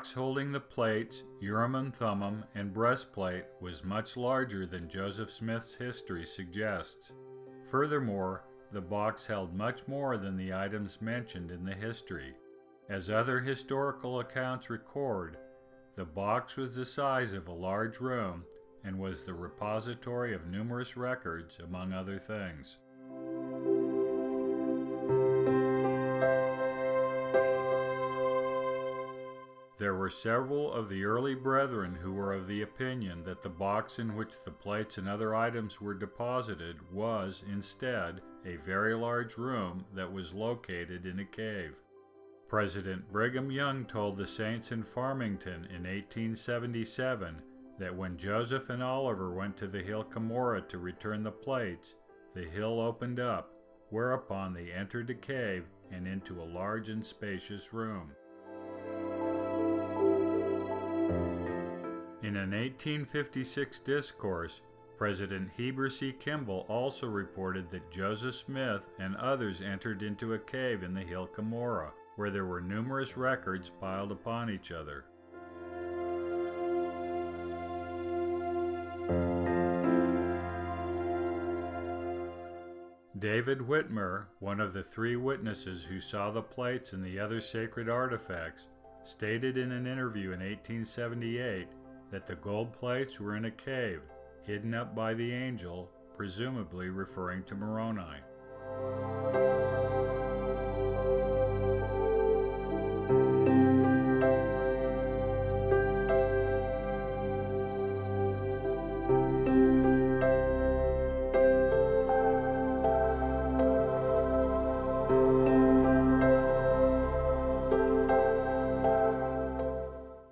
box holding the plates, Urim and Thummim, and breastplate was much larger than Joseph Smith's history suggests. Furthermore, the box held much more than the items mentioned in the history. As other historical accounts record, the box was the size of a large room and was the repository of numerous records, among other things. There were several of the early brethren who were of the opinion that the box in which the plates and other items were deposited was, instead, a very large room that was located in a cave. President Brigham Young told the Saints in Farmington in 1877 that when Joseph and Oliver went to the hill Cumorah to return the plates, the hill opened up, whereupon they entered the cave and into a large and spacious room. In an 1856 discourse, President Heber C. Kimball also reported that Joseph Smith and others entered into a cave in the hill Cumorah, where there were numerous records piled upon each other. David Whtimer, one of the 3 witnesses who saw the plates and the other sacred artifacts, stated in an interview in 1878 that the gold plates were in a cave, hidden up by the angel, presumably referring to Moroni.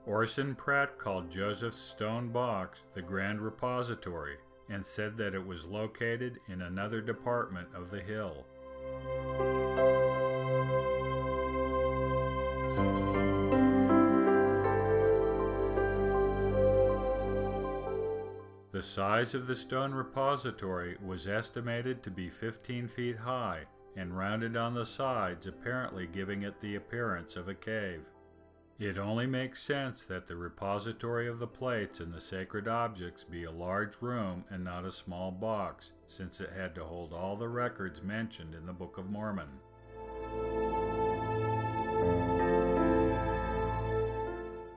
Orson Pratt called Joseph's stone box the Grand Repository and said that it was located in another department of the hill. The size of the stone repository was estimated to be 15 feet high and rounded on the sides, apparently giving it the appearance of a cave. It only makes sense that the repository of the plates and the sacred objects be a large room and not a small box, since it had to hold all the records mentioned in the Book of Mormon.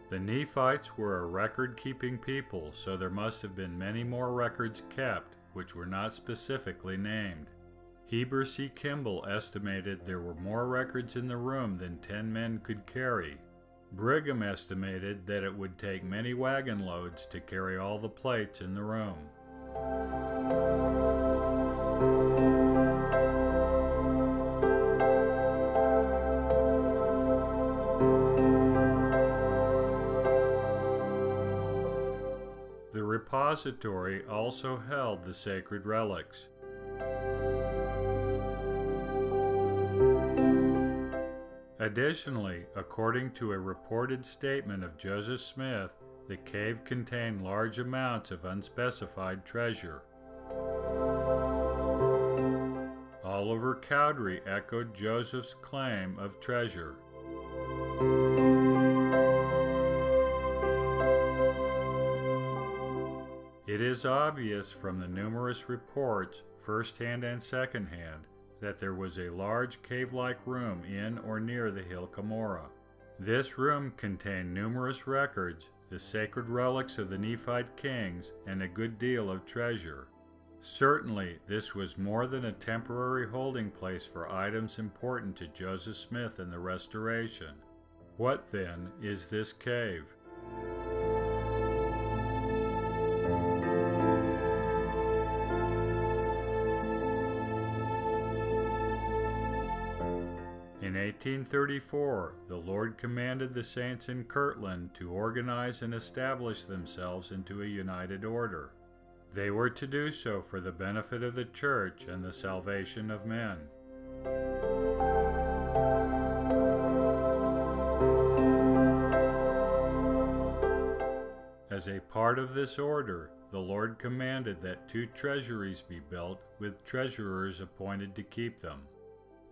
The Nephites were a record-keeping people, so there must have been many more records kept, which were not specifically named. Heber C. Kimball estimated there were more records in the room than 10 men could carry. Brigham estimated that it would take many wagon loads to carry all the plates in the room. The repository also held the sacred relics. Additionally, according to a reported statement of Joseph Smith, the cave contained large amounts of unspecified treasure. Oliver Cowdery echoed Joseph's claim of treasure. It is obvious from the numerous reports, first-hand and second-hand, that there was a large cave-like room in or near the hill Cumorah. This room contained numerous records, the sacred relics of the Nephite kings, and a good deal of treasure. Certainly, this was more than a temporary holding place for items important to Joseph Smith and the Restoration. What, then, is this cave? In 1834, the Lord commanded the saints in Kirtland to organize and establish themselves into a united order. They were to do so for the benefit of the church and the salvation of men. As a part of this order, the Lord commanded that 2 treasuries be built with treasurers appointed to keep them.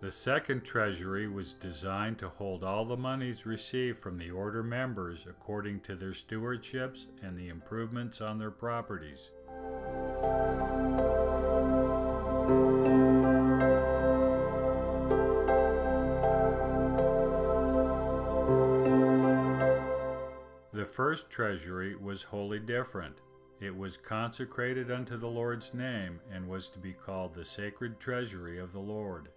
The second treasury was designed to hold all the monies received from the order members according to their stewardships and the improvements on their properties. The first treasury was wholly different. It was consecrated unto the Lord's name and was to be called the sacred treasury of the Lord.